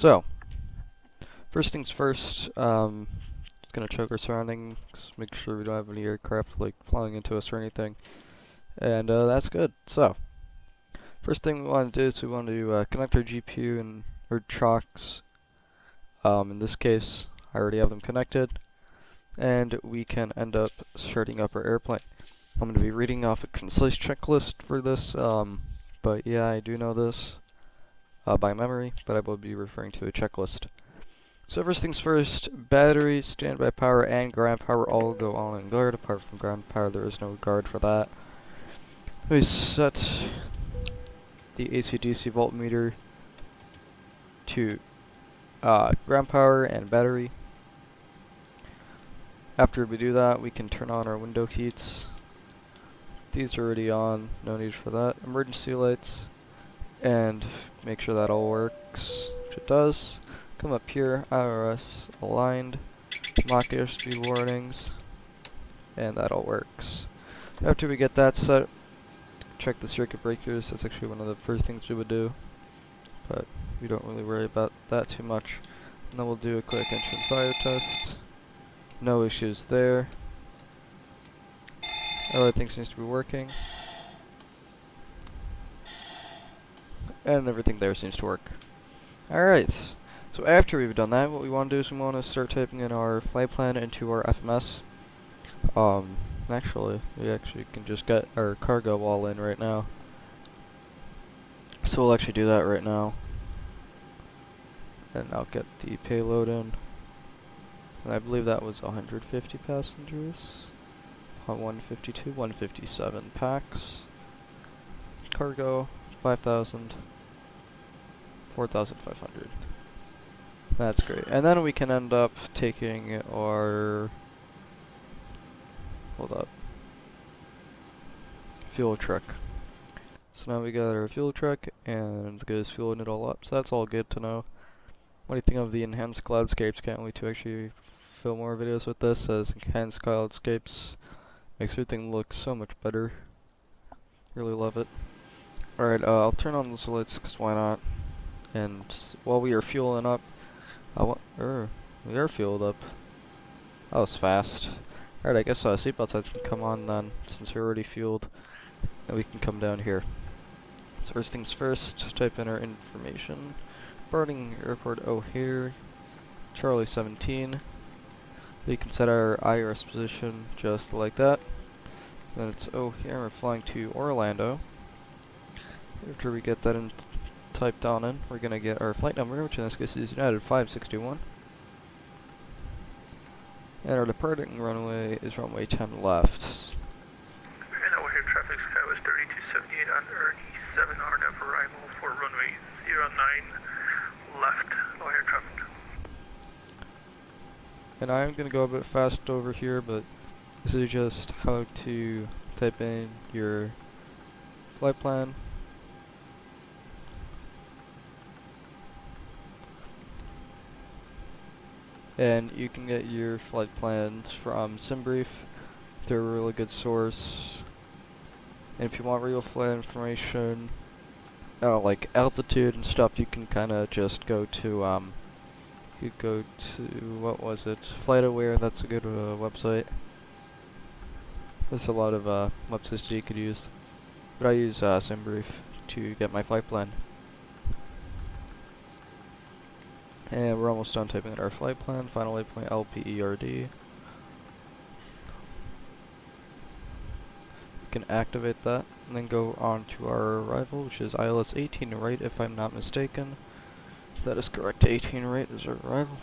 So, first things first, just gonna check our surroundings, make sure we don't have any aircraft like flying into us or anything, and that's good. So, first thing we want to do is we want to connect our GPU and our chocks. In this case, I already have them connected, and we can end up starting up our airplane. I'm going to be reading off a concise checklist for this, but yeah, I do know this by memory, but I will be referring to a checklist. So first things first, battery, standby power, and ground power all go on in guard. Apart from ground power, there is no guard for that. We set the AC/DC voltmeter to ground power and battery. After we do that, we can turn on our window heats. These are already on, no need for that. Emergency lights, and make sure that all works, which it does. Come up here, IRS aligned, mock airspeed warnings, and that all works. After we get that set, check the circuit breakers. That's actually one of the first things we would do, but we don't really worry about that too much. And then we'll do a quick engine fire test. No issues there. Everything seems to be working. And everything there seems to work. Alright, so after we've done that, what we want to do is we want to start typing in our flight plan into our FMS. Actually, we actually can just get our cargo all in right now. So we'll actually do that right now. And I'll get the payload in. And I believe that was 150 passengers. 152, 157 packs. Cargo, 5,000. 4,500. That's great. And then we can end up taking our... Hold up. Fuel truck. So now we got our fuel truck, and the guy's fueling it all up. So that's all good to know. What do you think of the enhanced cloudscapes? Can't wait to actually film more videos with this, as enhanced cloudscapes makes everything look so much better. Really love it. Alright, I'll turn on those lights, because why not? And while we are fueling up, we are fueled up. That was fast. Alright, I guess seatbelt lights can come on then, since we're already fueled. And we can come down here. So first things first, type in our information. Boarding airport O'Hare, Charlie 17. We can set our IRS position just like that. Then it's O'Hare, we're flying to Orlando. After we get that typed on in, we're going to get our flight number, which in this case is United 561. And our departing runway is runway 10 left. And O'Hare traffic sky was 3278 on Ernie 7 RNF arrival for runway 09 left O'Hare traffic. And I'm going to go a bit fast over here, but this is just how to type in your flight plan. And you can get your flight plans from SimBrief. They're a really good source. And if you want real flight information, like altitude and stuff, you can kind of just go to, you could go to, what was it? FlightAware, that's a good website. There's a lot of websites that you could use. But I use SimBrief to get my flight plan. And we're almost done typing in our flight plan. Final waypoint LPERD. We can activate that and then go on to our arrival, which is ILS 18 right, if I'm not mistaken. That is correct. 18 right is our arrival.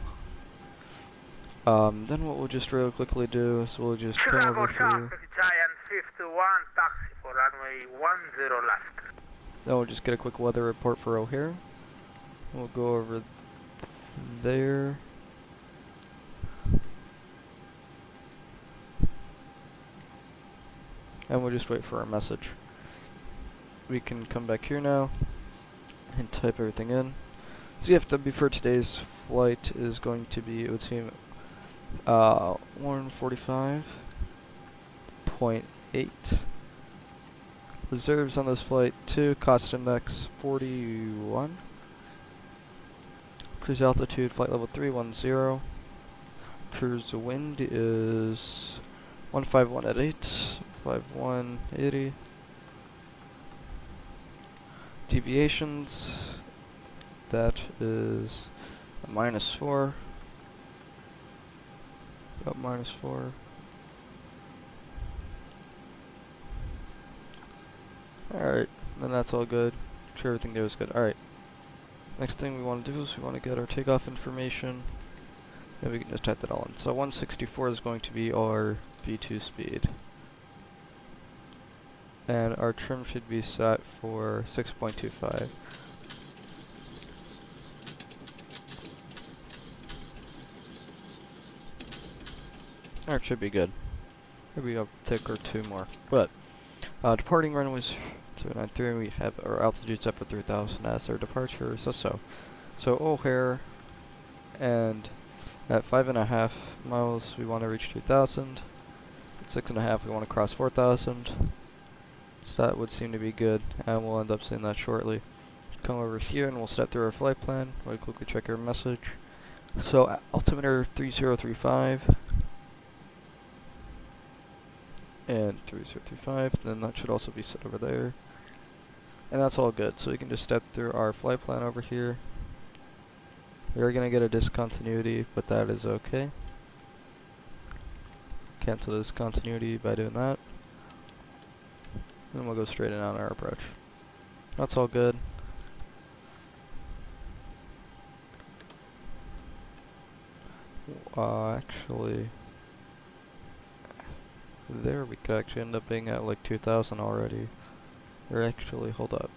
Then what we'll just real quickly do is we'll just come over here. Giant 51 taxi for runway 10 left. Then we'll just get a quick weather report for O'Hare. We'll go over there. And we'll just wait for our message. We can come back here now and type everything in. CFW for today's flight is going to be, it would seem, 145.8. Reserves on this flight 2, cost index 41. Cruise altitude, flight level 310. Cruise wind is 151 at 8, 5180. Deviations, that is a -4. Got -4. Alright, then that's all good. Sure, everything there is good. Alright. Next thing we want to do is we want to get our takeoff information. And we can just type that all in. So 164 is going to be our V2 speed. And our trim should be set for 6.25. Alright, should be good. Maybe a tick or two more. But, departing runways 293, we have our altitude set for 3,000 as our departure. So O'Hare, and at 5.5 miles we want to reach 2,000. At 6.5 we want to cross 4,000. So that would seem to be good, and we'll end up seeing that shortly. Come over here and we'll step through our flight plan. We'll quickly check our message. So altimeter 3035 and 3035, then that should also be set over there. And that's all good, so we can just step through our flight plan over here. We're gonna get a discontinuity, but that is okay. Cancel the discontinuity by doing that. Then we'll go straight in on our approach. That's all good. Actually, there we could actually end up being at like 2,000 already. Or actually, hold up.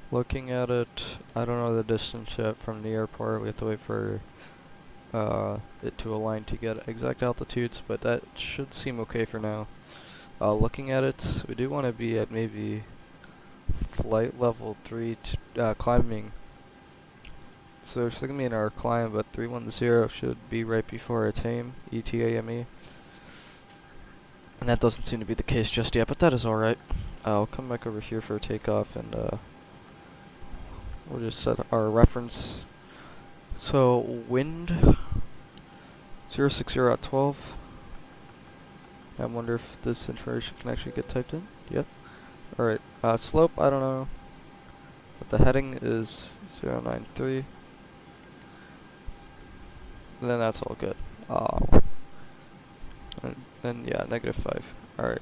Looking at it, I don't know the distance yet from the airport. We have to wait for it to align to get exact altitudes, but that should seem okay for now. Looking at it, we do want to be at maybe flight level 3 climbing. So it's going to be in our climb, but 310 should be right before our tame, ETAME. And that doesn't seem to be the case just yet, but that is alright. I'll come back over here for takeoff, and we'll just set our reference. So wind 060 at 12. I wonder if this information can actually get typed in. Yep. Alright. Slope, I don't know. But the heading is 093. And then that's all good. And then yeah, -5. Alright.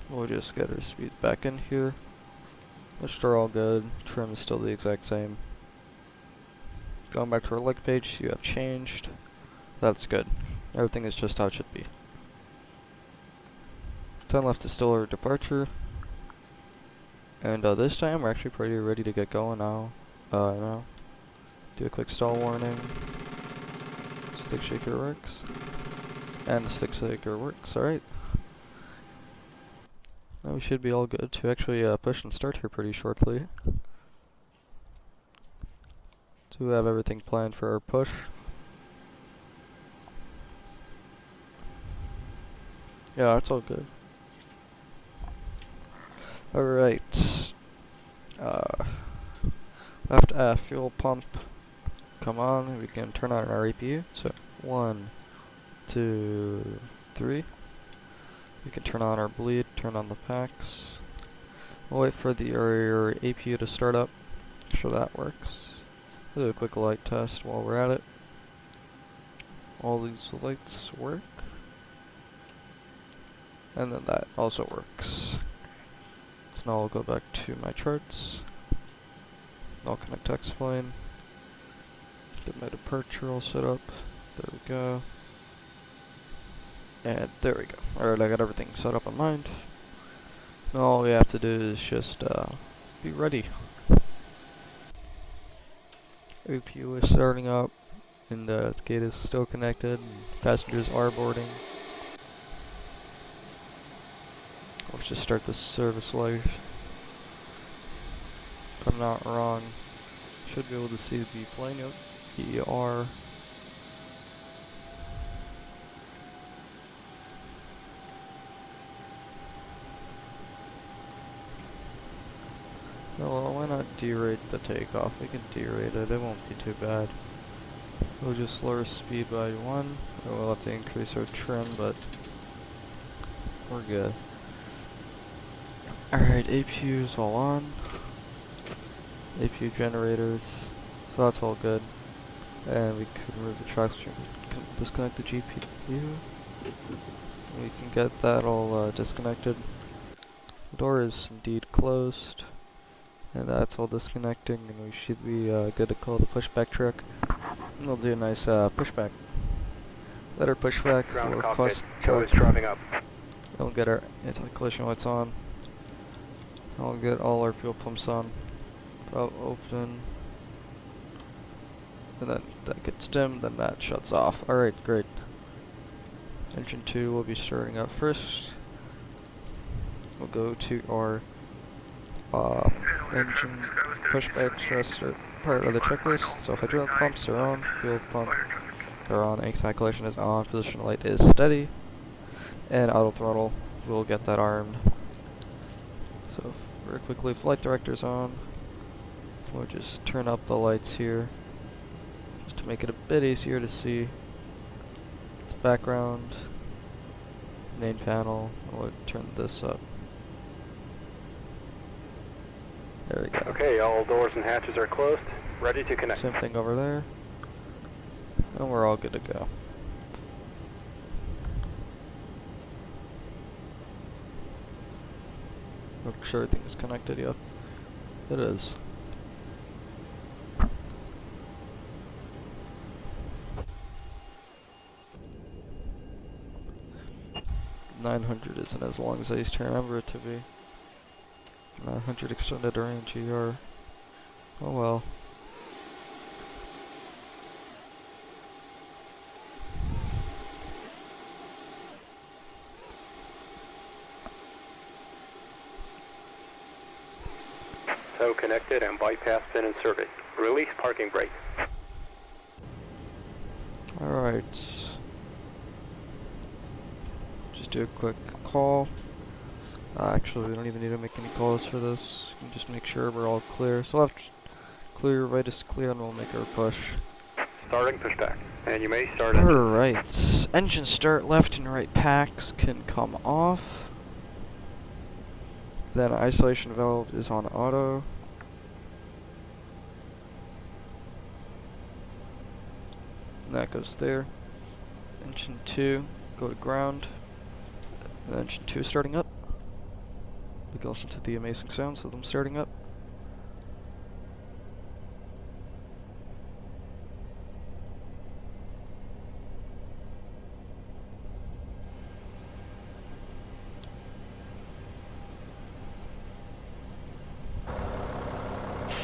We'll just get our speed back in here. Which are all good. Trim is still the exact same. Going back to our leg page, you have changed. That's good. Everything is just how it should be. Turn left is still our departure. And this time we're actually pretty ready to get going now. Now. Do a quick stall warning. Stick shaker works. And the stick shaker works, alright. Now we should be all good to actually push and start here pretty shortly. So we have everything planned for our push. Yeah, it's all good. Alright. Left fuel pump. Come on, we can turn on our APU. So 1, 2, 3. We can turn on our bleed, turn on the packs. We'll wait for our APU to start up. Make sure that works. We'll do a quick light test while we're at it. All these lights work. And then that also works. So now I'll go back to my charts. I'll connect to X-Plane. Get my departure all set up. There we go. And there we go. Alright, I got everything set up on mind. Now all we have to do is just be ready. APU is starting up, and the gate is still connected, and passengers are boarding. Let's just start the service light. If I'm not wrong, should be able to see the plane. Yep, ER. Oh, well, why not derate the takeoff? We can derate it, it won't be too bad. We'll just lower speed by 1, or we'll have to increase our trim, but we're good. Alright, APU's all on. APU generators, so that's all good. And we can remove the track stream, disconnect the GPU. We can get that all disconnected. The door is indeed closed, and that's all disconnecting, and we should be good to call the pushback truck. And we'll do a nice pushback. Better pushback, Ground lower cockpit, cost code is truck. driving up. We'll get our anti-collision lights on. I'll get all our fuel pumps on. Valve open. And then that gets dimmed, then that shuts off. Alright, great. Engine 2 will be starting up first. We'll go to our engine pushback stress part of the checklist. So hydraulic pumps are on, fuel pump are on, anti-collision is on, position light is steady, and auto throttle, we'll get that armed. So very quickly, flight director's on. We'll just turn up the lights here, just to make it a bit easier to see. The background, main panel, we'll turn this up. There we go. Okay, all doors and hatches are closed. Ready to connect. Same thing over there. And we're all good to go. Make sure everything is connected, yep. It is. $900 isn't as long as I used to remember it to be. 900 extended range ER. Oh well. So connected and bypass pin inserted. Release parking brake. Alright. Just do a quick call. Actually, we don't even need to make any calls for this. We can just make sure we're all clear. So left clear, right is clear, and we'll make our push. Starting pushback. And you may start engine. Alright. Engine start, left and right packs can come off. Then isolation valve is on auto. And that goes there. Engine 2, go to ground. And engine 2 is starting up. We can listen to the amazing sounds of them starting up.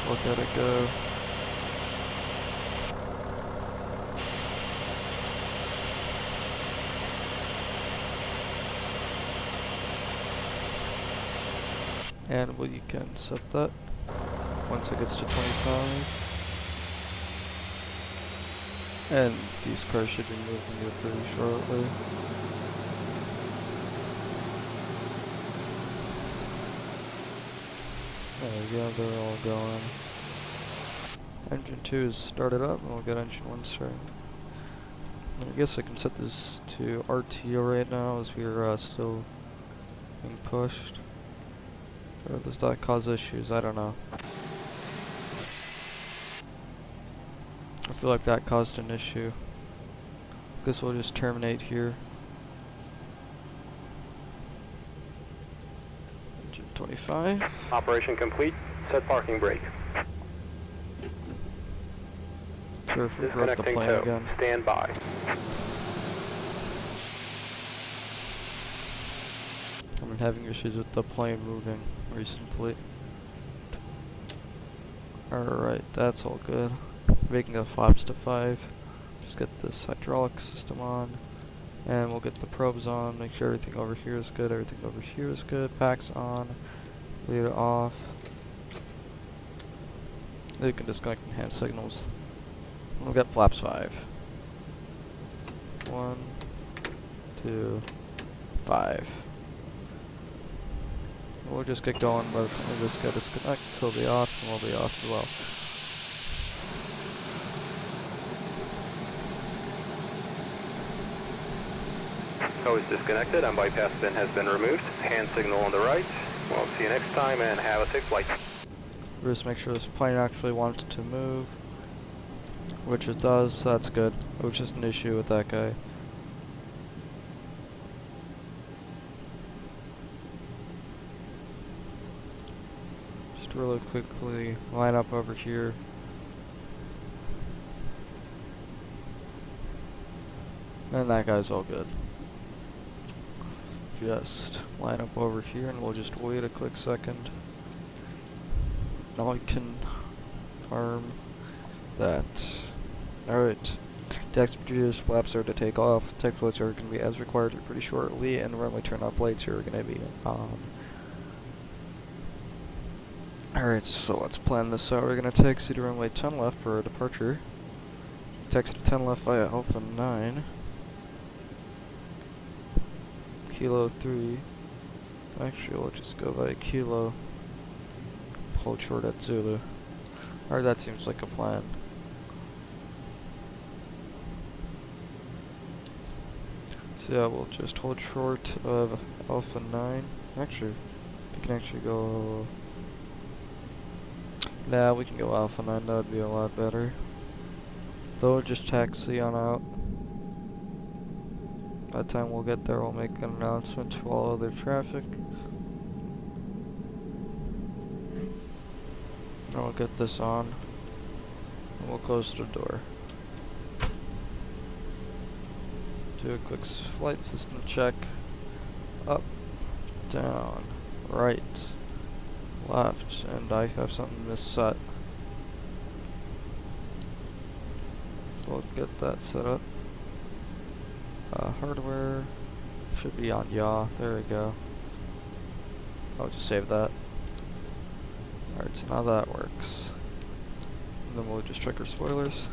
Look at it go. And we can set that once it gets to 25. And these cars should be moving here pretty shortly. There we go, they're all going. Engine 2 is started up, and we'll get engine 1 started. I guess I can set this to RTO right now as we're still being pushed. Or does that cause issues? I don't know. I feel like that caused an issue. Guess we'll just terminate here. Engine 25. Operation complete. Set parking brake. Sure if we broke the Disconnecting plane tow. again. Stand by. I've been having issues with the plane moving recently. Alright, that's all good. Making the flaps to 5. Just get this hydraulic system on. And we'll get the probes on, make sure everything over here is good, everything over here is good. Packs on. Lead it off. Then you can disconnect enhanced signals. And we'll get flaps 5. 1, 2, 5. we'll just get going. By the time this guy disconnects, he'll be off, and we'll be off as well. Hose disconnected and bypass pin has been removed. Hand signal on the right. We'll see you next time and have a safe flight. Just make sure this plane actually wants to move, which it does, so that's good. It was just an issue with that guy. Just really quickly line up over here. And that guy's all good. Just line up over here and we'll just wait a quick second. Now we can arm that. Alright. Taxi producers, flaps are to take off. Tech flights are going to be as required here pretty shortly, and runway turn-off lights here are going to be on. Alright, so let's plan this out. We're going to taxi to runway 10 left for a departure. Taxi to 10 left via Alpha 9. Kilo 3. Actually, we'll just go via Kilo. Hold short at Zulu. Alright, that seems like a plan. So yeah, we'll just hold short of Alpha 9. Actually, we can actually go... Nah, we can go Alpha 9, that would be a lot better. Though, just taxi on out. By the time we'll get there, we'll make an announcement to all other traffic. And we'll get this on. And we'll close the door. Do a quick flight system check. Up, down, right, left, and I have something misset. So we'll get that set up. Hardware should be on yaw. There we go. I'll just save that. Alright, so now that works. And then we'll just check our spoilers.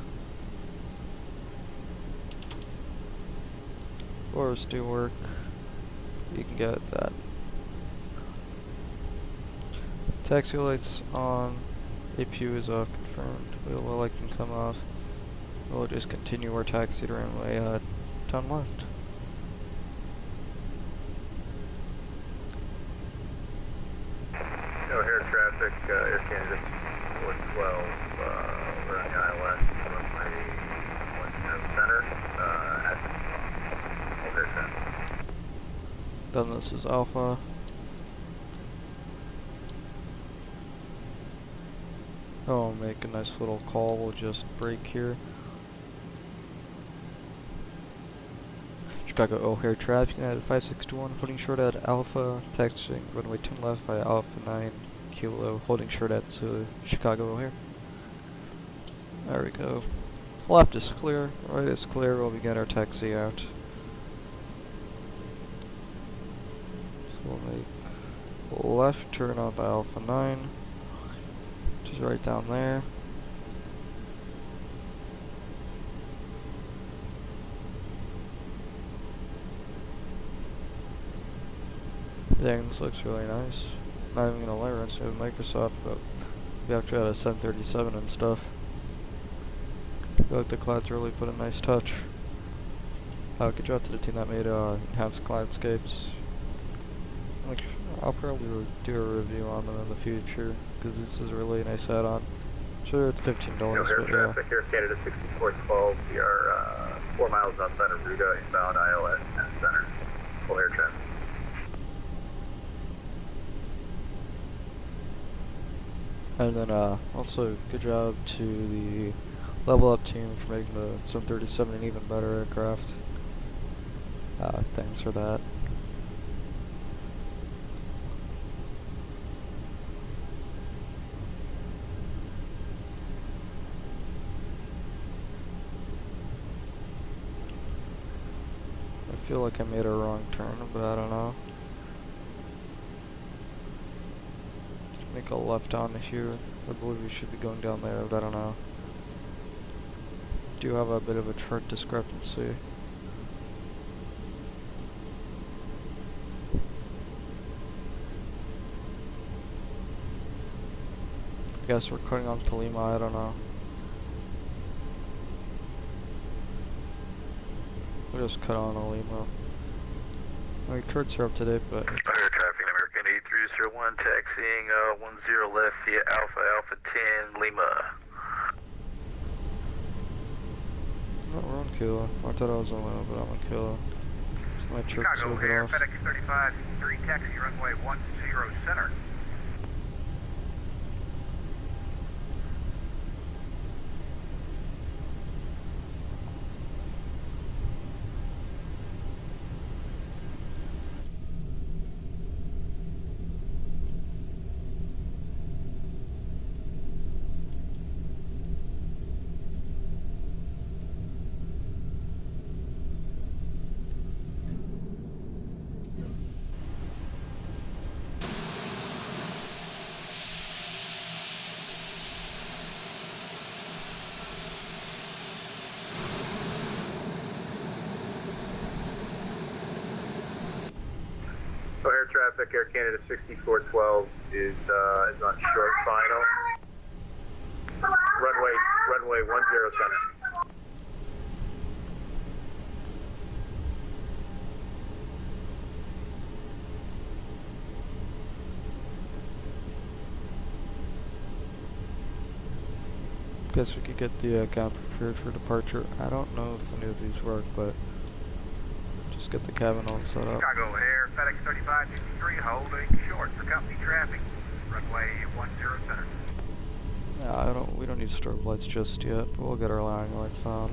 Spoilers do work. You can get that. Taxi lights on. APU is off, confirmed. Wheel light can come off. We'll just continue our taxi to runway 10 left. O'Hare traffic, Air Canada 412, running ILS, runway 10 center, at O'Hare traffic. Then this is Alpha. Oh, I'll make a nice little call. We'll just brake here. Chicago O'Hare traffic at 561, holding short at Alpha, taxiing runway 10 left via Alpha 9 Kilo, holding short at Chicago O'Hare. There we go. Left is clear, right is clear, we'll begin our taxi out. So we'll make left turn onto Alpha 9, which is right down there. Dang, this looks really nice. Not even gonna lie, we're into Microsoft, but we actually had a 737 and stuff. I feel like the clouds really put a nice touch. Good job to the team that made enhanced cloudscapes. Like, I'll probably do a review on them in the future, because this is a really nice add-on. Sure, it's $15, O'Hare but yeah. traffic, Air Canada 6412, we are 4 miles outside of Ruta, inbound ILS 10 center, O'Hare traffic. And then also good job to the LevelUp team for making the 737 an even better aircraft. Thanks for that. I feel like I made a wrong turn, but I don't know. Make a left on here. I believe we should be going down there, but I don't know. Do have a bit of a chart discrepancy. I guess we're cutting off to Lima, I don't know. We'll just cut on to Lima. My turrets are up to date, but... Air traffic, American 8301, taxiing 10 left via Alpha Alpha 10, Lima. Oh, we're on Kilo. I thought I was on Lima, but I'm on Kilo. So my turrets Chicago will get Air, off. FedEx 35 taxi runway 10 center. O'Hare traffic, Air Canada 6412 is on short final. Runway 10 center. Guess we could get the cabin prepared for departure. I don't know if any of these work, but just get the cabin all set up. Chicago Air, FedEx 3553 holding short for company traffic. Runway 10 center. Yeah, we don't need strobe lights just yet, but we'll get our landing lights on.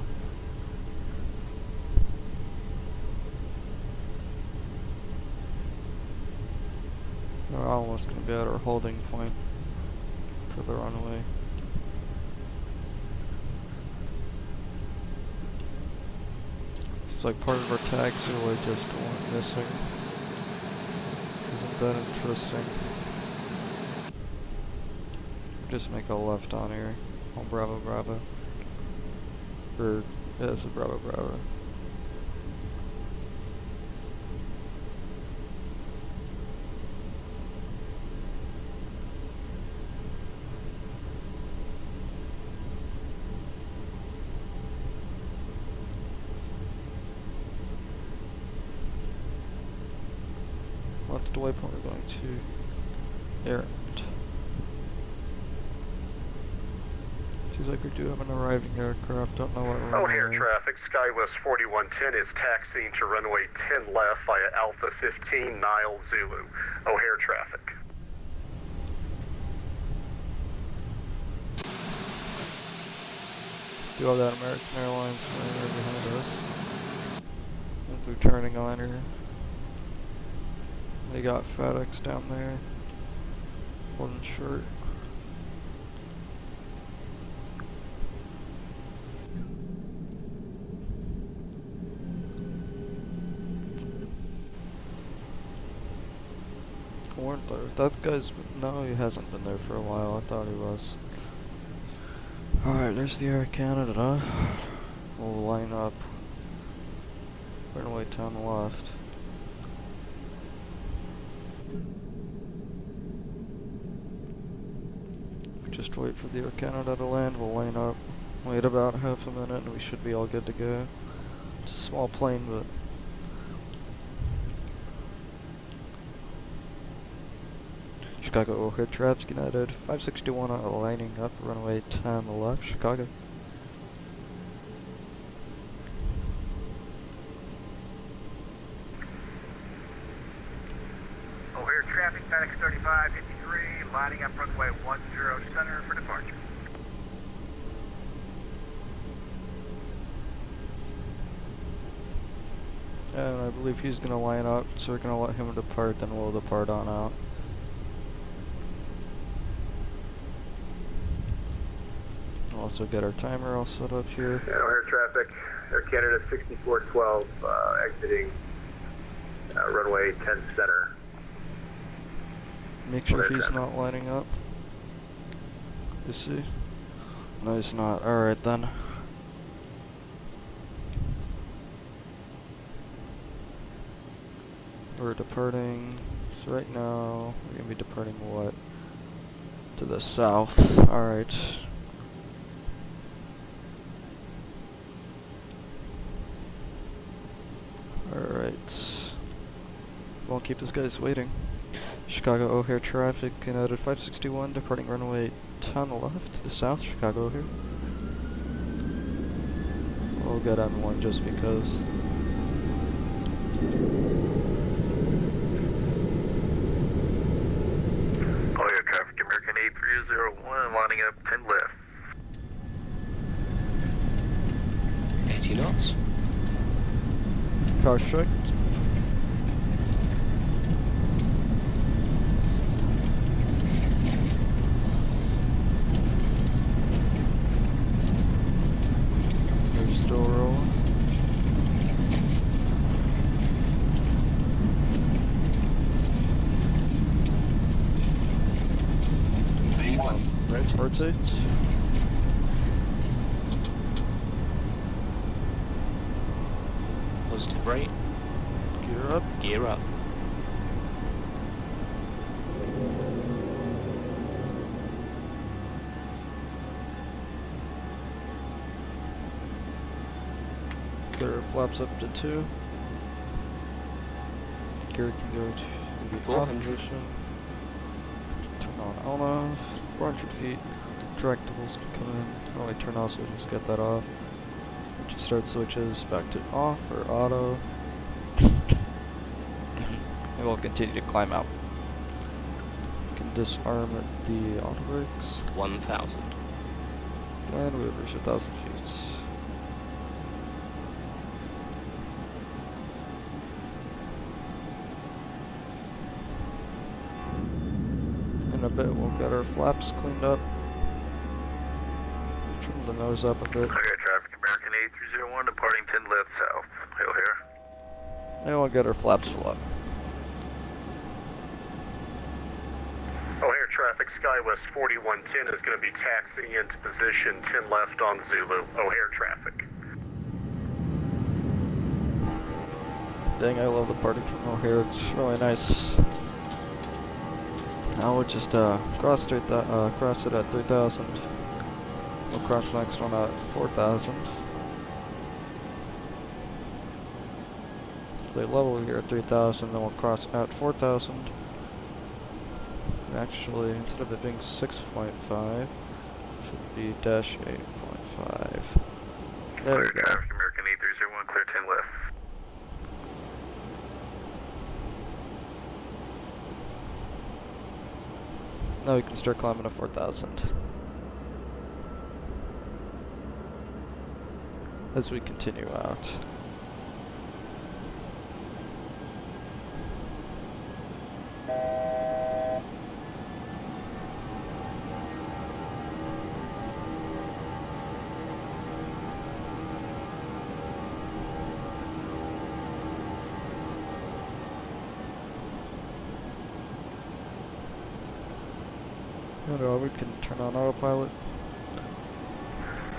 We're almost gonna be at our holding point for the runway. It's like part of our taxiway just went missing. Isn't that interesting? Just make a left on here. On Bravo Bravo. Or, yeah, this is Bravo Bravo. That's the waypoint we're going to. Errand. Seems like we do have an arriving aircraft. Don't know what runway. O'Hare traffic, SkyWest 4110 is taxiing to runway 10 left via Alpha 15, Nile Zulu. O'Hare traffic. Do all that American Airlines liner behind us. And blue turning liner. They got FedEx down there. Holding short. Weren't there? That guy's... No, he hasn't been there for a while. I thought he was. Alright, there's the Air Canada. We'll line up. Runway 10 left. Just wait for the Air Canada to land. We'll line up. Wait about half a minute and we should be all good to go. It's a small plane, but... Chicago O'Hare traffic United 561 lining up runway 10 left, Chicago. O'Hare traffic, FedEx 3553 lining up runway 10 center for departure. And I believe he's gonna line up, so we're gonna let him depart, then we'll depart on out. Also get our timer all set up here. And O'Hare traffic, Air Canada 6412 exiting runway 10 center. Make sure he's not lining up. Is he? No, he's not. Alright then. We're departing. So right now, we're gonna be departing what? to the south. Alright. Alright. Won't keep these guys waiting. Chicago O'Hare traffic, United 561, departing runway 10 left to the south, Chicago O'Hare. We'll get on one just because. O'Hare traffic, American 8301, lining up 10 left. 80 knots. Car straight. They're still rolling. V1. Rotate. Positive rate. Gear up. Gear up. Get our flaps up to 2. Gear can go to the 400. position. Turn on off. 400 feet. Directables can come in. Only turn off, so we just get that off. Just start switches back to off or auto. And we'll continue to climb out. Can disarm the auto brakes. 1000. And we've reached 1,000 feet. In a bit, we'll get our flaps cleaned up. Trim the nose up a bit. O'Hare traffic, American 8301, departing 10 left south. O'Hare. And we'll get our flaps full up. O'Hare traffic, Skywest 4110 is going to be taxiing into position 10 left on Zulu. O'Hare traffic. Dang, I love the party from O'Hare. It's really nice. Now we'll just cross it at 3,000. We'll cross the next one at 4,000. So they level here at 3,000, then we'll cross at 4,000. Actually, instead of it being 6.5, should be dash 8.5. There we go. Traffic, American 8301, clear 10 left. Now we can start climbing to 4,000. As we continue out. We can turn on autopilot.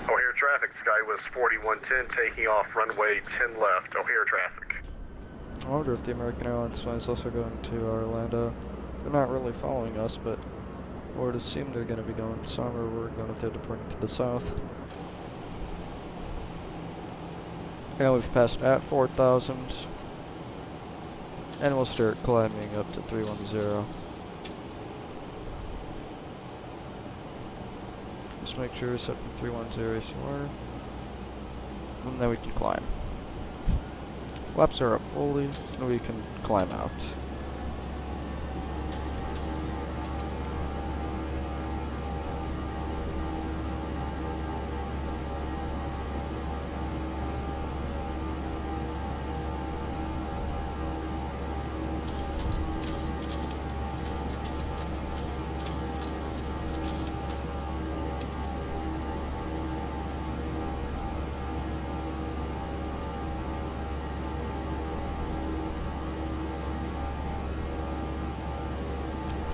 O'Hare traffic, Skywest 4110 taking off runway 10 left. O'Hare traffic. I wonder if the American Airlines flight is also going to Orlando. They're not really following us, but I would assume they're going to be going somewhere. We're going if they're departing to the south. And we've passed at 4,000. And we'll start climbing up to 310. Just make sure it's set from 310 as you are. And then we can climb. Flaps are up fully, and we can climb out.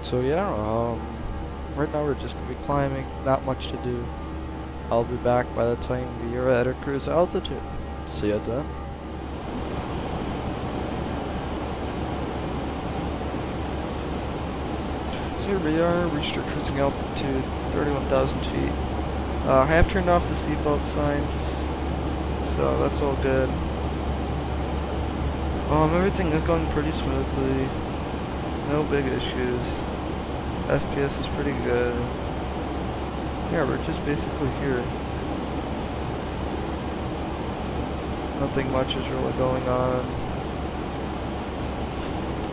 So yeah, right now we're just gonna be climbing, not much to do. I'll be back by the time we are at our cruise altitude. See you then. So here we are, reached our cruising altitude, 31,000 feet. I have turned off the seatbelt signs, so that's all good. Everything is going pretty smoothly. No big issues. FPS is pretty good. Yeah, we're just basically here. Nothing much is really going on.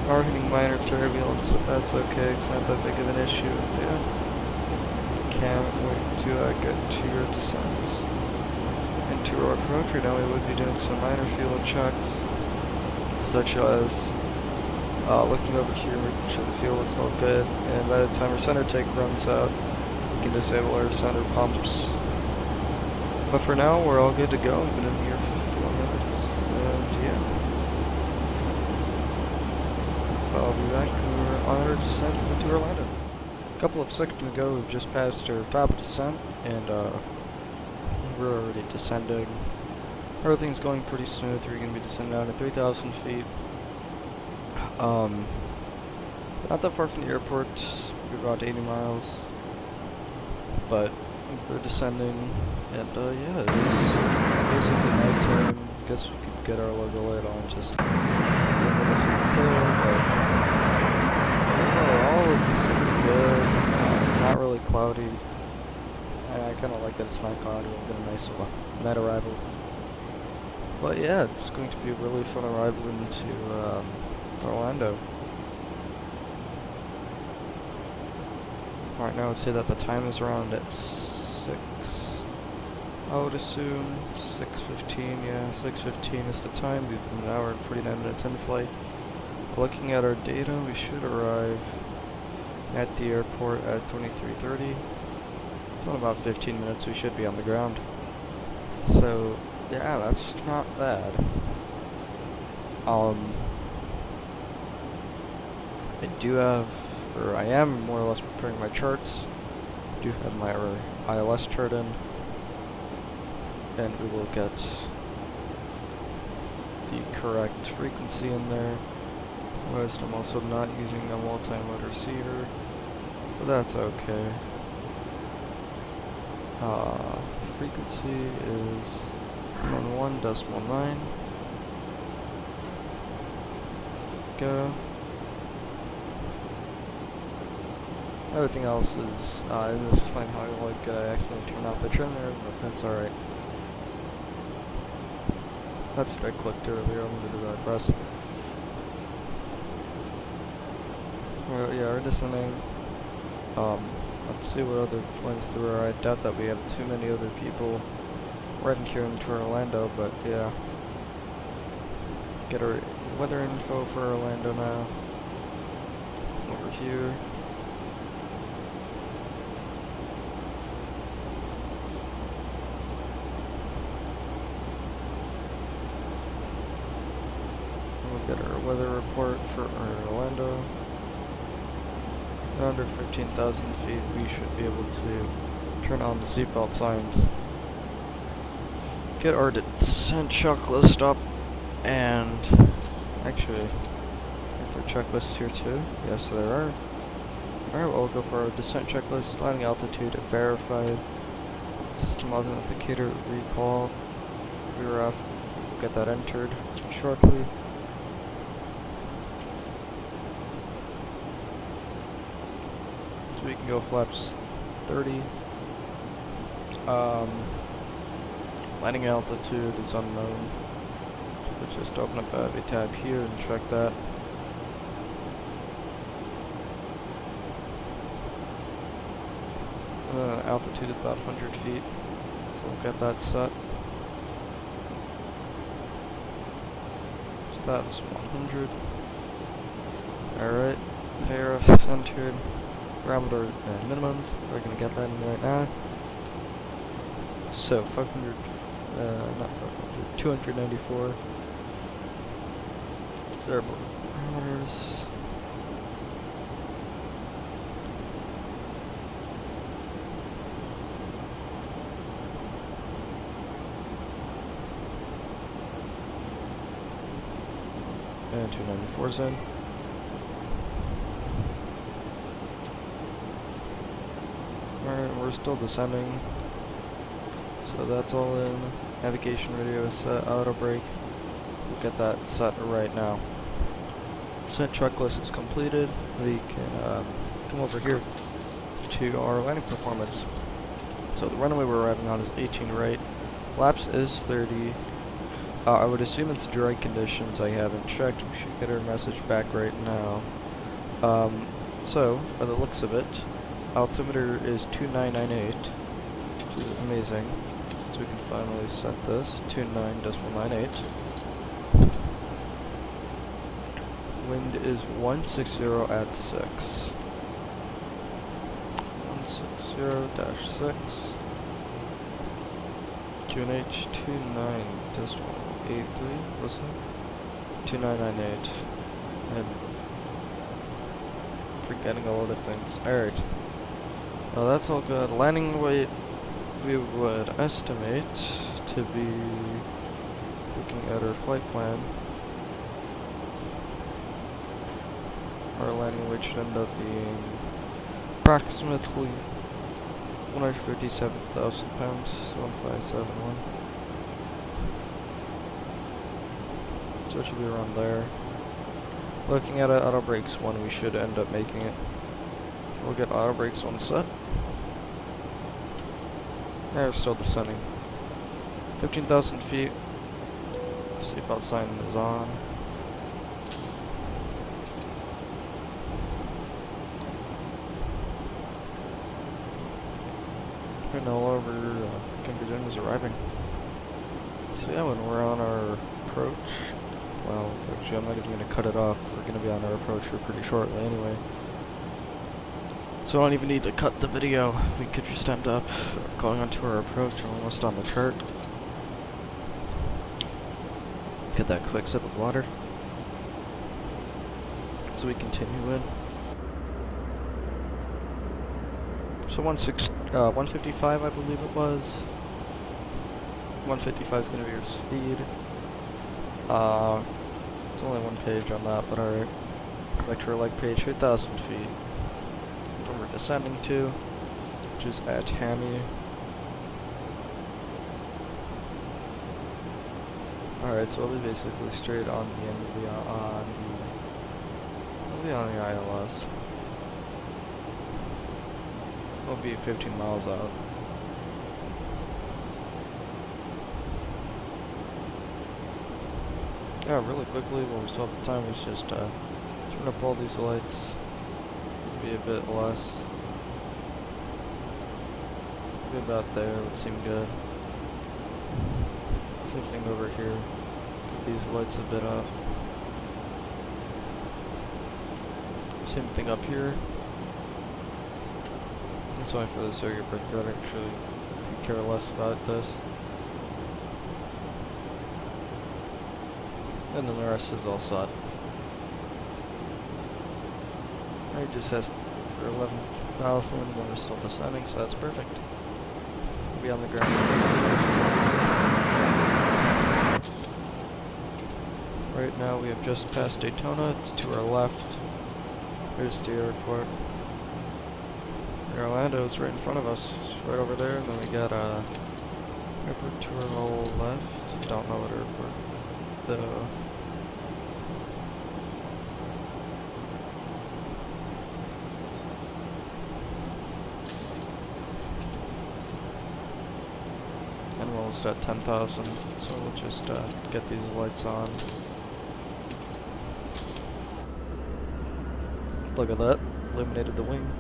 Are hitting minor turbulence, but that's okay. It's not that big of an issue. Yeah. Can't wait to get to your descents. Into our approach right now, we would be doing some minor fuel checks, such as looking over here, making sure the fuel is all good, and by the time our center take runs out, we can disable our center pumps. But for now, we're all good to go. We've been in here for 51 minutes, and yeah. I'll be back when we're on our descent into Orlando. A couple of seconds ago, we've just passed our top descent, and we're already descending. Everything's going pretty smooth. We're going to be descending down to 3,000 feet. Not that far from the airport. We're about 80 miles. But we're descending, and yeah, it is basically nighttime. I guess we could get our logo light on just a little bit of detail, but overall it's pretty good. Not really cloudy. I kind of like that it's not cloudy. We'll get a nice night arrival. But yeah, it's going to be a really fun arrival into Orlando. Right now, I'd say that the time is around at 6. I would assume 6:15. Yeah, 6:15 is the time. We've been an hour and 49 minutes in flight. Looking at our data, we should arrive at the airport at 23:30. So in about 15 minutes, we should be on the ground. So yeah, that's not bad. I am more or less preparing my charts. I do have my ILS chart in, and we will get the correct frequency in there. Whilst I'm also not using a multi-mode receiver, but that's okay. Frequency is 1.1.9. Go. Everything else is in this fine how I accidentally turned off the trimmer, but that's alright. That's what I clicked earlier. I'm going to do that press. Well, yeah, we're descending. Let's see what other planes there are. I doubt that we have too many other people riding here into Orlando, but yeah. Get our weather info for Orlando now. Over here. We'll get our weather report for Orlando. Under 15,000 feet, we should be able to turn on the seatbelt signs. Get our descent checklist up, and actually, are there checklists here too? Yes, there are. Alright, well, we'll go for our descent checklist. Landing altitude verified. System authenticator recall. VRF. We'll get that entered shortly. So we can go flaps 30. Landing altitude is unknown. So we'll just open up a tab here and check that. Altitude is about 100 feet. So we'll get that set. So that's 100. Alright. VRF entered. Parameter minimums. We're going to get that in right now. So 500, not 500, 294. Variable parameters. And 294 zone. Alright, we're still descending. So that's all in. Navigation radio is set, auto brake. We'll get that set right now. Set checklist is completed. We can come over here to our landing performance. So the runway we're arriving on is 18 right. Flaps is 30. I would assume it's dry conditions. I haven't checked. We should get our message back right now. So, by the looks of it, altimeter is 2998, which is amazing, since we can finally set this, 29.98. Wind is 160 at 6. 160-6. QNH 29.83, was it? 2998. I'm forgetting a lot of things. Alright. Well, that's all good. Landing weight, we would estimate to be, looking at our flight plan, our landing weight should end up being approximately 157,000 pounds, 1571. So it should be around there. Looking at it, auto brakes 1, we should end up making it. We'll get auto brakes 1 set. Yeah, we're still descending. 15,000 feet. Seatbelt sign is on. Right now, all over King is arriving. So yeah, when we're on our approach, well, actually I'm not even going to cut it off. We're going to be on our approach for pretty shortly anyway. So I don't even need to cut the video. We could just end up going onto our approach. I'm almost on the chart. Get that quick sip of water. So we continue in. So 155 I believe it was. 155 is going to be your speed. It's only one page on that, but alright. Back to our leg page, 8,000 feet. Where we're descending to, which is at Hammy. Alright, so we'll be basically straight on the end of the, we'll be on the ILS. We'll be 15 miles out. Yeah, really quickly, while we still have the time, is just turn up all these lights. Be a bit less. Be about there, would seem good. Same thing over here. Get these lights a bit up. Same thing up here. That's why for the circuit breaker, I actually care less about this. And then the rest is all sod. It just has for 11,000 and we're still descending, so that's perfect. We'll be on the ground. Right now we have just passed Daytona, it's to our left. There's the airport. Orlando is right in front of us, right over there, and then we got airport to our left. Don't know what airport. And we're almost at 10,000, so we'll just get these lights on. Look at that, illuminated the wing.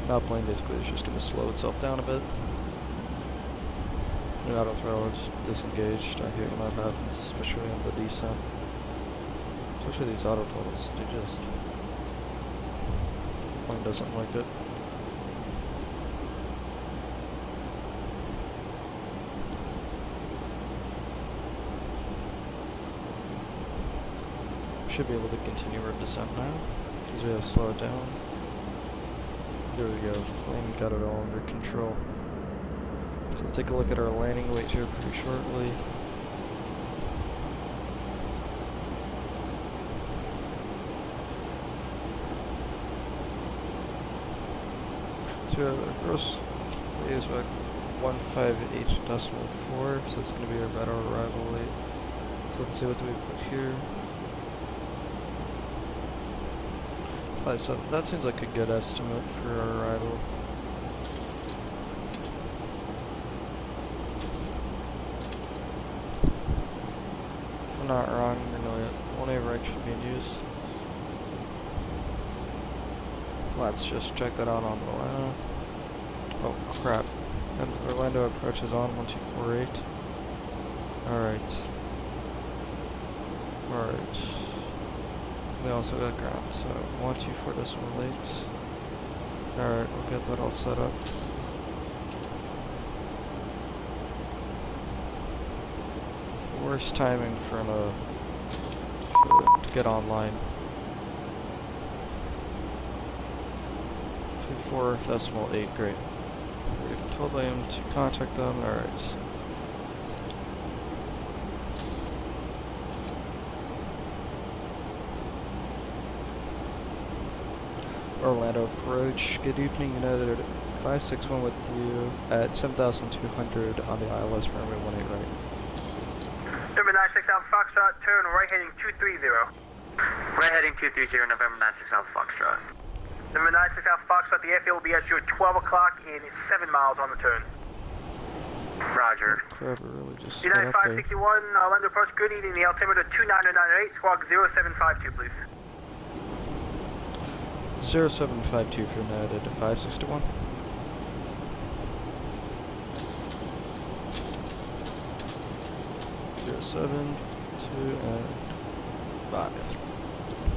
Now plane basically is just going to slow itself down a bit. The auto throttle just disengaged. I hate when that happens, especially on the descent. Especially these auto throttles, they just... the plane doesn't like it. Should be able to continue our descent now, because we have slowed down. There we go, plane got it all under control. So we'll take a look at our landing weight here pretty shortly. So the gross weight is about 158.4, so it's going to be about our arrival weight. So let's see what we put here. 5.7. That seems like a good estimate for our arrival. If I'm not wrong, only right should be in use. Let's just check that out on Orlando. Oh crap. And Orlando approach is on 1248. Alright. Alright. We also got ground, so 124.8. Alright, we'll get that all set up. Worst timing for to get online. 24.8, great. 12 a.m. to contact them, alright. Orlando approach, good evening, United 561 with you at 7,200 on the ILS runway 18 right. November 96 Alpha Foxtrot, turn right heading 230. Right heading 230, November 96 Alpha Foxtrot. November 96 Alpha Foxtrot, the airfield will be at you at 12 o'clock in 7 miles on the turn. Roger. Crap, it really just United sped up there. 561, Orlando approach, good evening, the altimeter 29098, squawk 0752, please. 0752 for United 561. Zero 7 2 and 5.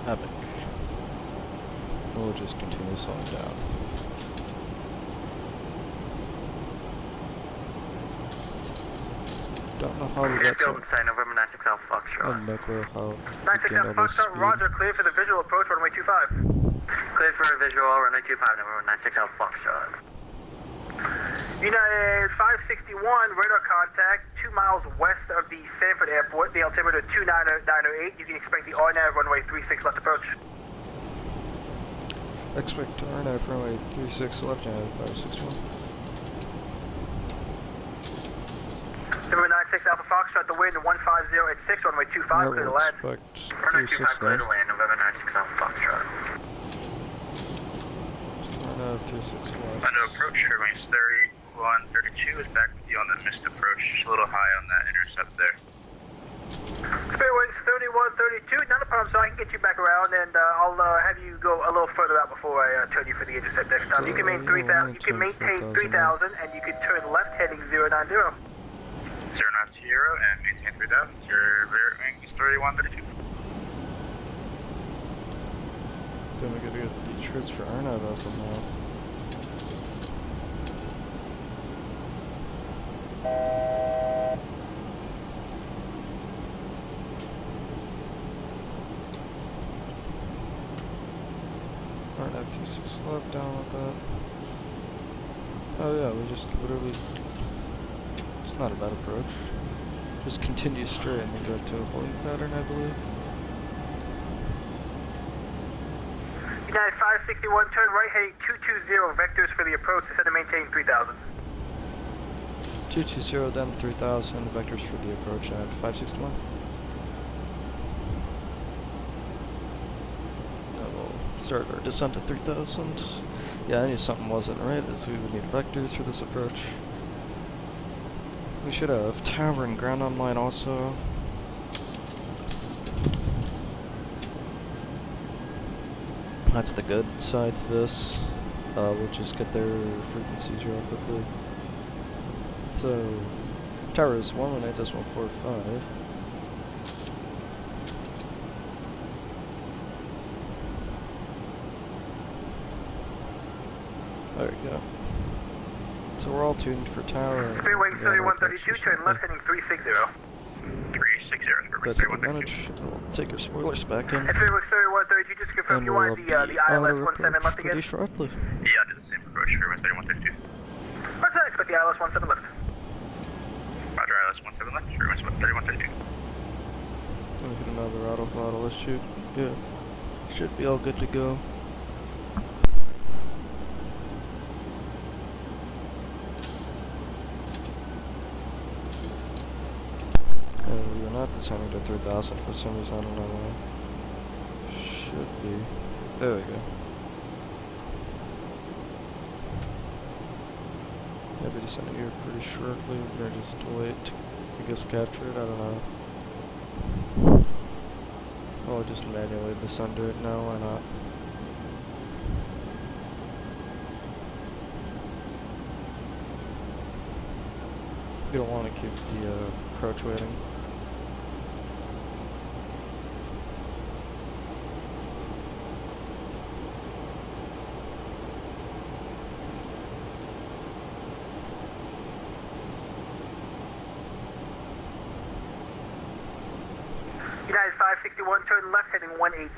Epic. We'll just continue slowing down. Don't know how we got Airfield to inside, November 96 Alpha Foxtrot. no clue how we 96 gained Alpha all this Foxtrot, speed. roger, clear for the visual approach, runway 25. Clear for a visual, runway 25, November 96 Alpha Foxtrot. United 561, radar contact 2 miles west of the Sanford Airport, the altimeter 29098. You can expect the RNAV runway 36 left approach. Expect to RNF runway 36 left and 561. November 96 Alpha Foxtrot, the wind 150 at 6, runway 25, I clear to will land. expect Runway 25, 36 clear then. to land, November 96 Alpha Foxtrot. RNF 36 left. Under approach, remains 3132 is back with you on the missed approach. Just a little high on that intercept there. Spirit winds 3132, not a problem, so I can get you back around, and I'll have you go a little further out before I turn you for the intercept next time. You can maintain 3,000, you can maintain 3,000, and you can turn left heading 090. 090 and maintain 3000. Your rear wing is 3132. Then we gotta get the trips for Arnav up from now. Arnav 26 left, down with that. Oh yeah, we just literally... It's not a bad approach. Just continue straight and then go to a holding pattern, I believe. United 561, turn right heading 220, vectors for the approach, instead of maintaining 3,000. 220 down to 3,000, vectors for the approach at 561. Now we'll start our descent at 3,000. Yeah, I knew something wasn't right, as we would need vectors for this approach. We should have tower and ground online also. That's the good side to this. We'll just get their frequencies real quickly. So, tower is 118.45. There we go. So we're all tuned for tower. Spirit wings 3132, turn left heading 360. 360, That's advantage. We'll take our spoilers back in. And Spirit wings 3132, just confirm And you we'll wanted be the ILS 17 left pretty again? sharply. Yeah, I'll do the same approach. Spirit wings 3132. What's that? Expect the ILS 17 left. Roger, ILS 17 left. Spirit wings 3132. Let me get another auto throttle. Let's shoot. Good. Should be all good to go. not descending to 3,000 for some reason, I don't know why. Should be. There we go. Yeah, be descending here pretty shortly. We're gonna just wait to, I guess, capture it, I don't know. I'll just manually descend to it now, why not? You don't want to keep the approach waiting. United 561, turn left, heading 180.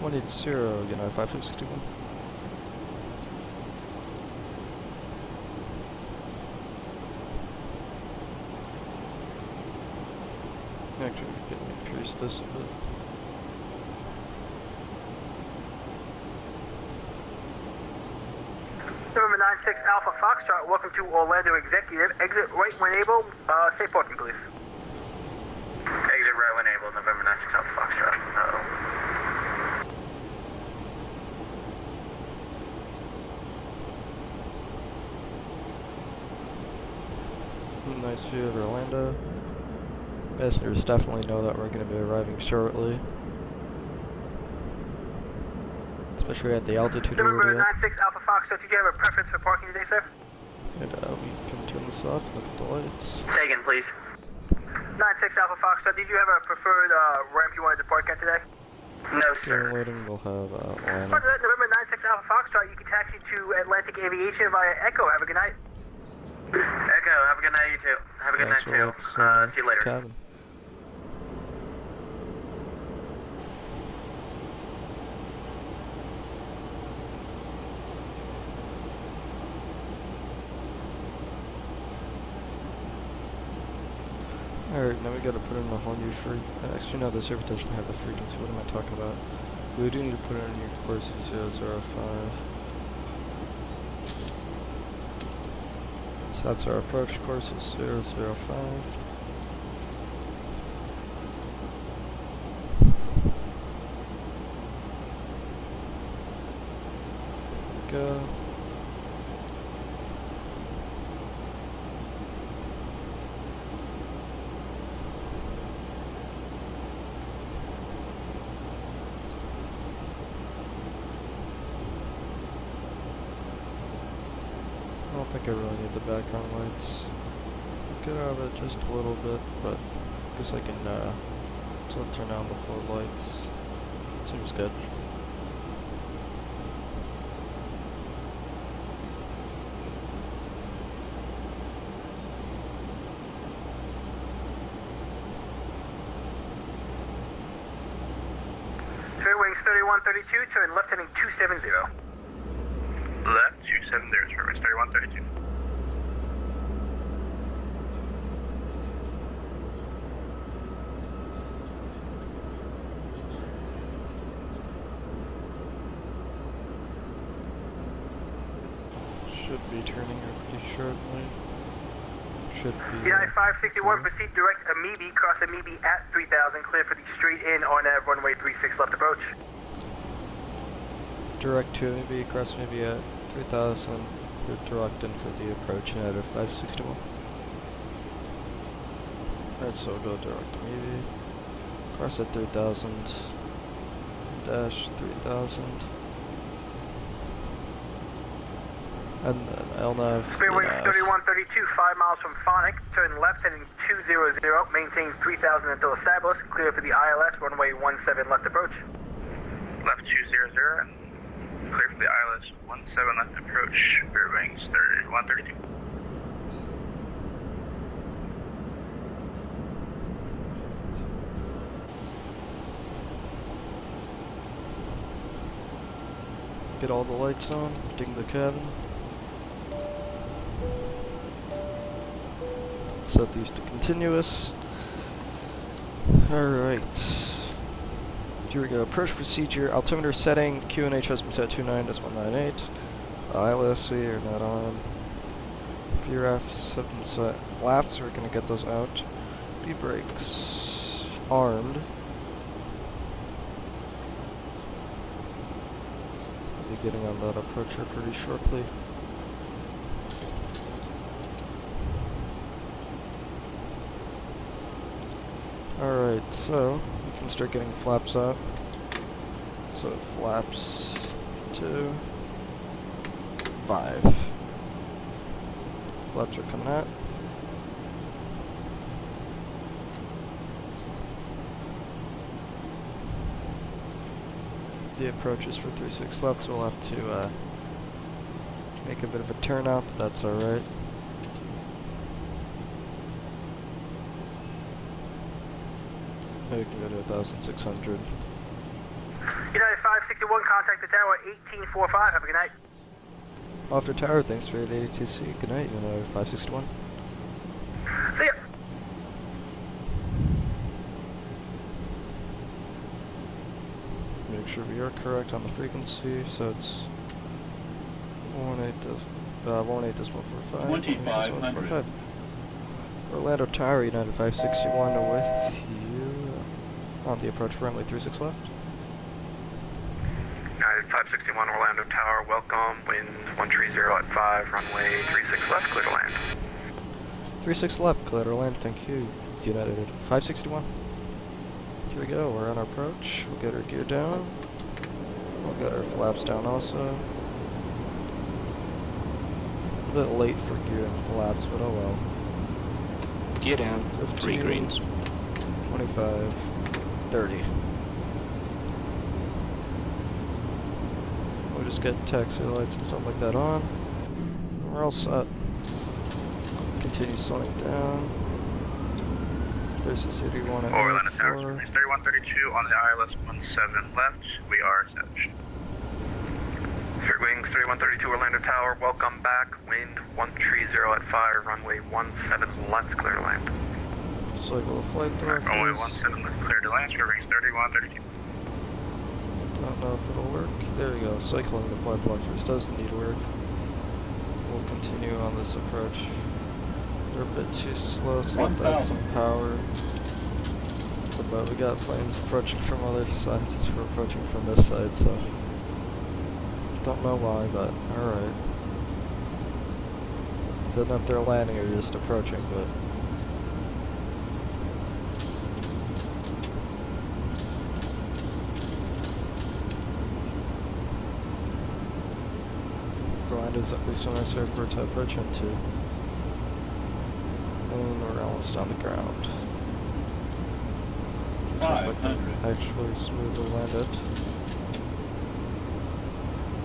180, United 5661. Actually, we can increase this a bit. November 96 Alpha Foxtrot, welcome to Orlando Executive. Exit right when able. Safe parking, please. Exit right when able, November 96 Alpha Foxtrot. Uh-oh. Nice view of Orlando. Passengers definitely know that we're going to be arriving shortly. Especially at the altitude we're November at. 96 Alpha Foxtrot, did you have a preference for parking today, sir? And we can turn this off, look at the lights. Say again, please. 96 Alpha Foxtrot, did you have a preferred ramp you wanted to park at today? No, During sir. loading, we'll have line. Under that, November 96 Alpha Foxtrot, you can taxi to Atlantic Aviation via Echo. Have a good night. Echo, have a good night, you too. Have a good night, too. See you later. Cabin. Alright, now we gotta put in a whole new actually no, the server doesn't have the frequency, what am I talking about? We do need to put in a new course 005. So that's our approach course is 005. Go. I don't think I really need the background lights. Get out of it just a little bit, but I guess I can still turn on the floodlights. Seems good. Fairwings 3132, turn left heading 270. Left 270, Fairwings 3132. Should be turning here pretty shortly. Should be. United 561, proceed direct Amoebi, cross Amoebi at 3000, clear for the straight in on runway 36 left approach. Direct to maybe cross maybe at 3000. We're direct in for the approach United 561. Alright, so we'll go direct to maybe. Cross at 3000. Dash 3000. And then LNAV. Fairwings 3132, 5 miles from Phonic, turn left heading 200, maintain 3000 until established, clear for the ILS, runway 17 left approach. Left 200 and clear for the ILS 17 left approach, Fairwings 3132. Get all the lights on, ding the cabin. Set these to continuous. Alright. Here we go. Approach procedure. Altimeter setting. QNH has been set 29.198. ILS we are not on. VRFs have been set. Flaps, we're going to get those out. Speed brakes armed. We'll be getting on that approacher pretty shortly. Alright, so we can start getting flaps out. So flaps 2, 5. Flaps are coming out. The approach is for 36 left, so we'll have to make a bit of a turnout, but that's alright. Maybe we can go to 1,600. United 561, contact the tower 1845. Have a good night. After tower, thanks for the ATC. Good night, United 561. See ya. Make sure we are correct on the frequency, so it's 18.45. 2500. Orlando Tower, United 561 with you on the approach for runway 36 left. United 561 Orlando Tower, welcome. Wind 130 at 5, runway 36 left, clear to land. 36 left, clear to land, thank you. United 561. Here we go, we're on our approach. We'll get our gear down. We'll get our flaps down also. A bit late for gear and flaps, but oh well. Gear down, 15, 3 greens. 25, 30. We'll just get taxi lights and stuff like that on. And we're all set. Continue slowing down. There's the city one at Orlando Towers, 4. 3132 on the ILS 17 left. We are set. Third Wings 3132 Orlando Tower, welcome back. Wind 130 at 5, runway 17 left, clear to land. Cycle the flight directors. Runway 17 left, clear to land. Third Wings 3132. Don't know if it'll work. There we go. Cycling the flight directors does need work. We'll continue on this approach. They're a bit too slow, so we'll have to add some power. But we got planes approaching from other sides as we're approaching from this side, so don't know why, but alright. Don't know if they're landing or just approaching, but Orlando's at least a nice airport to approach into. And we're almost on the ground. Actually smoothly land it.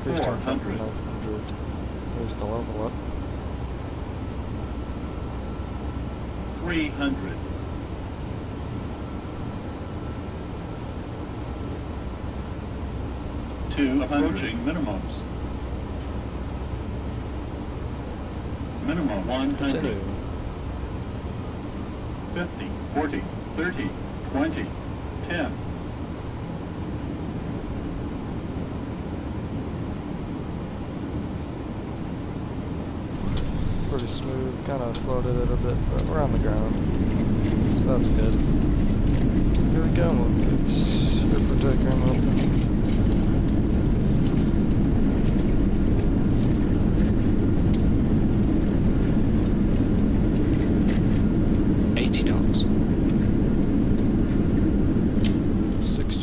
400. 900. There's the level up. 300. 2 approaching minimums. Minimum 100. Continue. 50, 40, 30, 20, 10. Pretty smooth, kind of floated it a bit, but we're on the ground. So that's good. Here we go, we'll get airport diagram open.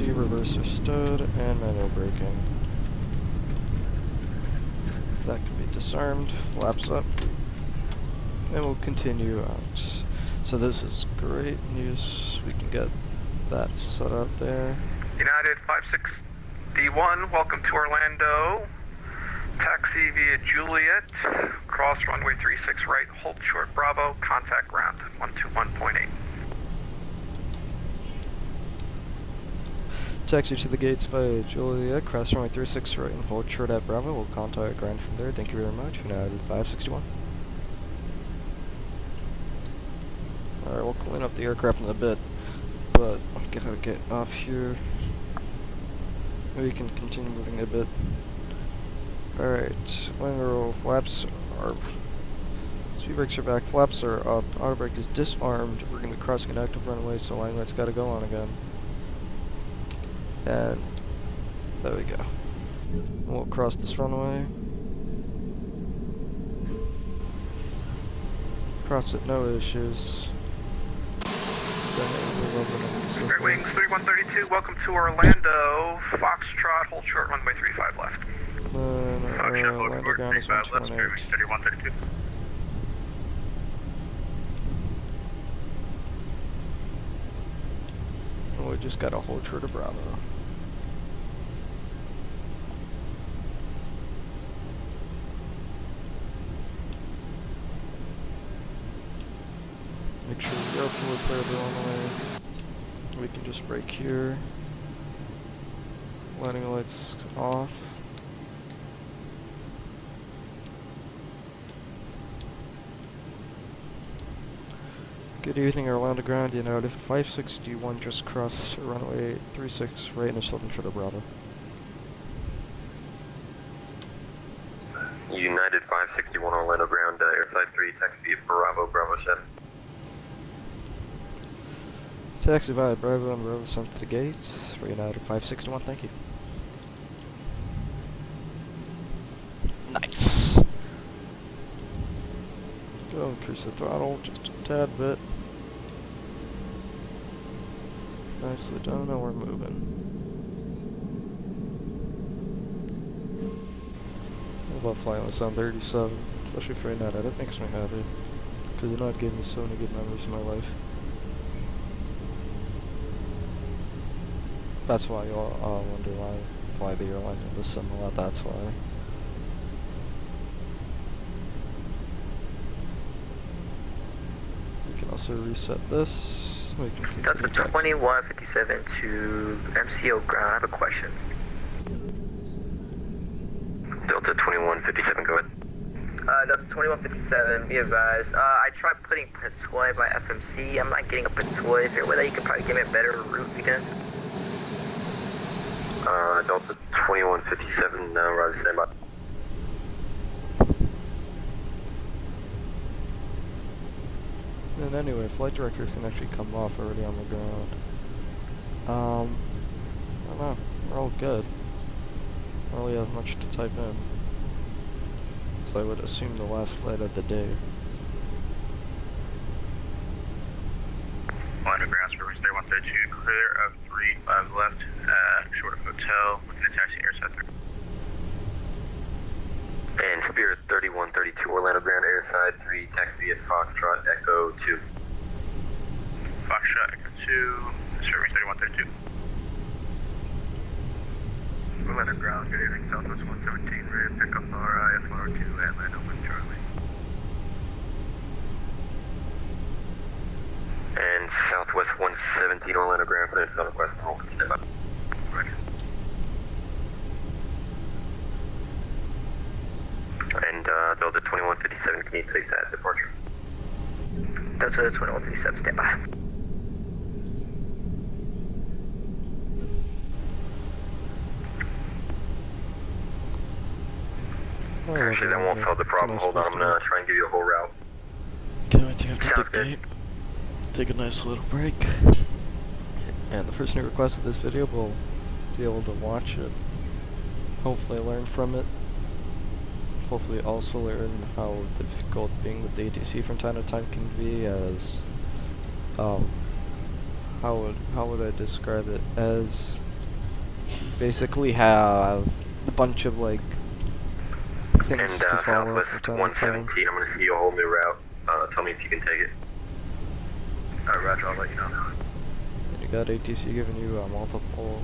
Reverser stood and manual braking. That can be disarmed, flaps up, and we'll continue out. So this is great news. We can get that set up there. United 561, welcome to Orlando. Taxi via Juliet, cross runway 36 right, hold short Bravo, contact ground 121.8. Taxi to the gates via Juliet, cross runway 36 right and hold short at Bravo. We'll contact ground from there. Thank you very much. United 561. Alright, we'll clean up the aircraft in a bit, but I gotta get off here. We can continue moving a bit. Alright, wing roll flaps are, as Speed brakes are back, flaps are up, auto brake is disarmed. We're going to be crossing an active runway, so line light's got to go on again. And there we go. We'll cross this runway. Cross it, no issues. Spirit Wings 3132, welcome to Orlando. Foxtrot, hold short, runway 35 left. Orlando ground is 128. 3132. We just got to hold short of Bravo. Make sure we are fully clear of the runway. We can just brake here. Landing lights off. Good evening, Orlando ground. United 561 just crossed runway 36 right into southern short of Bravo. United 561 Orlando ground, airside 3, taxi via Bravo, Bravo 7. Taxi via Bravo and Bravo sent to the gates for United 561, thank you. Nice! Go increase the throttle just a tad bit. Nicely done, now we're moving. I love flying this on 37, especially for United. It makes me happy. Because United gave me so many good memories in my life. That's why you all wonder why I fly the airline in the sim a lot, that's why. We can also reset this. We can continue Delta taxi. 2157 to MCO ground. I have a question. Delta 2157, go ahead. Delta 2157, be advised. I tried putting Patoy by FMC. I'm not getting a Patoy. Is there a way that you could probably give me a better route again? Delta 2157, rather stand by. And anyway, flight directors can actually come off already on the ground. I don't know. We're all good. I don't really have much to type in. So I would assume the last flight of the day. Orlando ground, Spirit Wings 3132, clear of 35 left, short of hotel, looking at taxi airside 3. And Spirit 3132 Orlando ground, airside 3, taxi at Foxtrot, Echo 2. Foxtrot, Echo 2, Spirit Wings 3132. Orlando ground, good evening, Southwest 117, ready to pick up RIF 102 and land over Charlie. And Southwest 117 Orlando ground, clear to Southwest, hold, stand by. Roger. And Delta 2157, can you take that departure? Delta 2157, stand by. Actually, that won't solve the problem. Hold on, I'm gonna try and give you a whole route. Can't wait to have to Sounds take good. date. Take a nice little break. And the person who requested this video will be able to watch it. Hopefully learn from it. Hopefully also learn how difficult being with the ATC from time to time can be, as how would I describe it, as basically have a bunch of like things And to follow from Southwest time to time. 117, I'm gonna see you a whole new route. Tell me if you can take it. Roger, I'll let you know. And you got ATC giving you multiple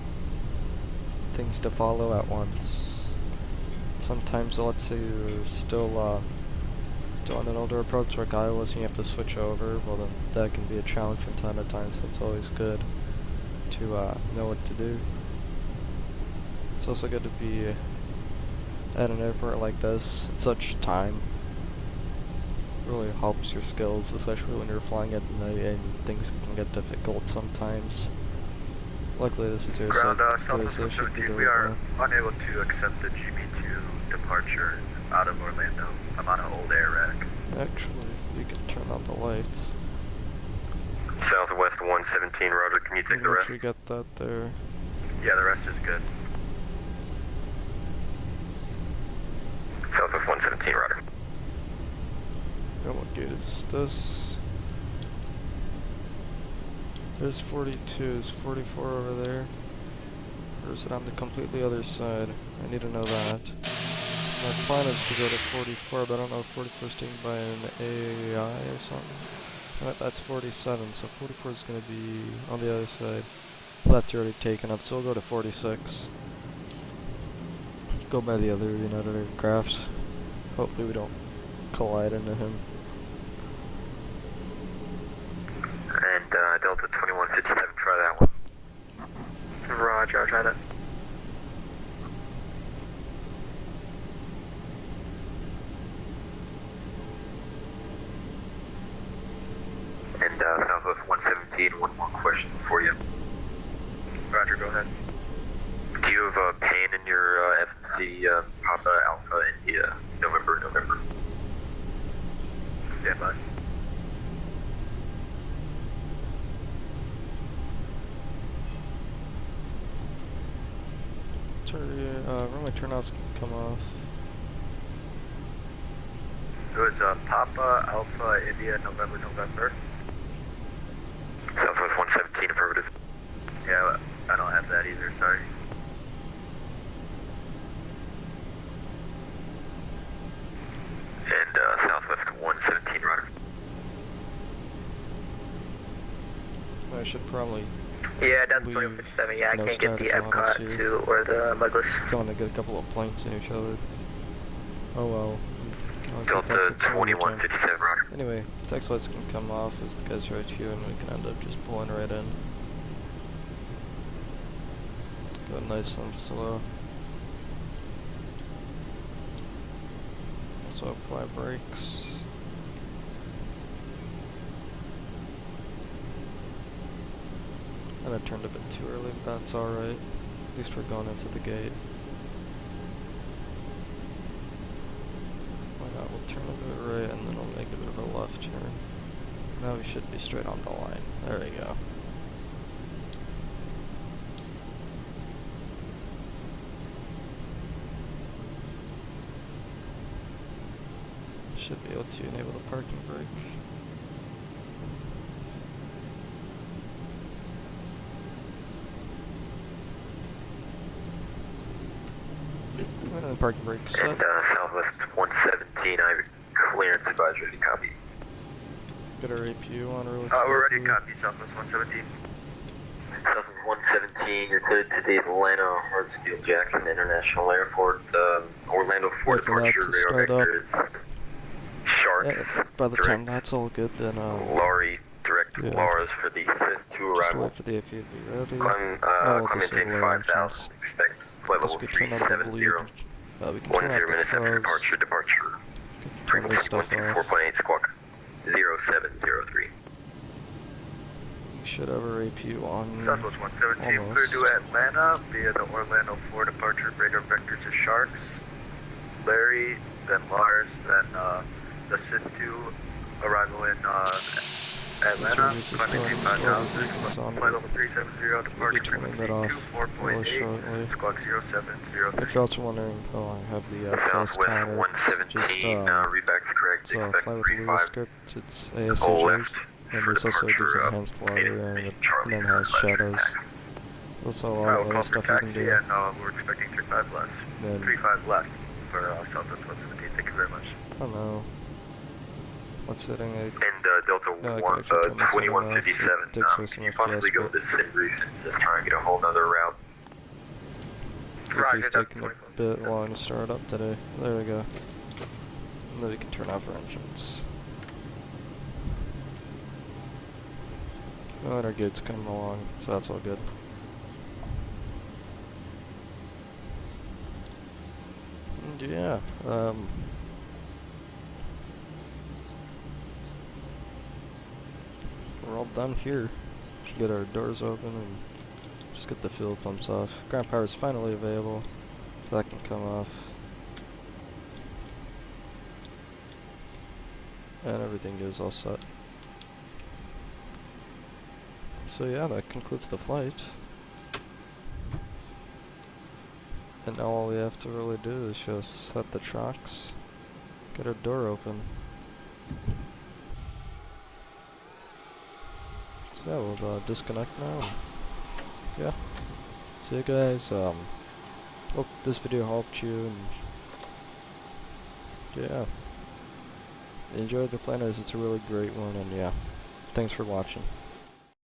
things to follow at once. Sometimes let's say you're still on an older approach like I was and you have to switch over, well then that can be a challenge from time to time, so it's always good to know what to do. It's also good to be at an airport like this at such time. Really helps your skills, especially when you're flying at night and things can get difficult sometimes. Luckily this is your Ground, side, Southwest so it should be 117, doing we are well. unable to accept the GB2 departure out of Orlando. I'm on an old air rack. Actually, we can turn on the lights. Southwest 117, roger. Can you take the rest? Actually got that there. Yeah, the rest is good. Southwest 117, roger. And what gate is this? There's 42. Is 44 over there? Or is it on the completely other side? I need to know that. My plan is to go to 44, but I don't know if 44 is taken by an AI or something. Alright, that's 47, so 44 is going to be on the other side. Left already taken up, so we'll go to 46. Go by the other United aircraft. Hopefully we don't collide into him. And Delta 2157, try that one. Roger, I'll try that. And Southwest 117, one more question for you. Roger, go ahead. Do you have pain in your FMC Papa Alpha India, November? Stand by. Runway turnouts can come off. It was Papa Alpha India November. Southwest 117, affirmative. Yeah, I don't have that either, sorry. And Southwest 117, roger. I should probably Yeah, that's leave 2057. Yeah, I no can't get the static on us Epcot here. to or the Muggless. Don't want to get a couple of planes in each other. Oh well. Delta 2157, roger. Anyway, text lights can come off as the guys right here, and we can end up just pulling right in. Go nice and slow. Also apply brakes. And I turned a bit too early, but that's alright. At least we're going into the gate. Why not? We'll turn a bit right and then we'll make a bit of a left turn. Now we should be straight on the line. There we go. Should be able to enable the parking brake. And the parking brake set. And Southwest 117, I have a clearance advisory to copy. Get our APU on really We're ready to quickly. copy, Southwest 117. Southwest 117, you're cleared to the Atlanta Hartsfield Jackson International Airport. Orlando for Wait for that departure. to Radar start vector is Sharks. Yeah, by the direct. time that's all good, then Laurie, direct yeah. Laura's for the 5th to just arrival. wait for the APU to be ready. Climb, Oh, climb this is maintain low 5,000. entrance. Expect flight level Guess we can turn on the 370. bleed. We can turn 10 off the minutes after clouds. departure. Turn this stuff off. 4.8 squawk 0703. We should have our APU on. Southwest 117, almost. clear to Atlanta via the Orlando 4 departure. Radar vector to Sharks. Larry, then Lars, then the SID-2 arrival in Atlanta. This is Climb maintain starting 5,000. to on. Flight level 370, departure turning that off frequency 2, really 4.8, shortly. squawk 0703. If you're also wondering how long I have the fast Southwest counter, it's just 117, reback's correct. it's a Expect flight with a little 35. script. It's Pull ASHs, left and for this also gives departure, enhanced water and it Charlie enhanced shadows. Also a lot Alright, of we'll other call for stuff you can taxi do. and we're expecting 35 left. Then 35 left for Southwest 117. Thank you very much. I don't know. What's setting a And Delta No, I 1, can actually turn this on and off. 2157, It takes away can some you possibly FPS, go but- with this brief and just try and get a whole nother route? Roger, APU's that's taking a 24. bit long to start up today. There we go. And then we can turn off our engines. Oh, and our gate's coming along, so that's all good. And yeah, we're all done here. Should get our doors open and just get the fuel pumps off. Ground power is finally available, so that can come off. and everything is all set. So yeah, that concludes the flight. And now all we have to really do is just set the tracks, get our door open. So yeah, we'll disconnect now. Yeah. See you guys. Hope this video helped you, and yeah. Enjoy the planners, it's a really great one, and yeah. Thanks for watching.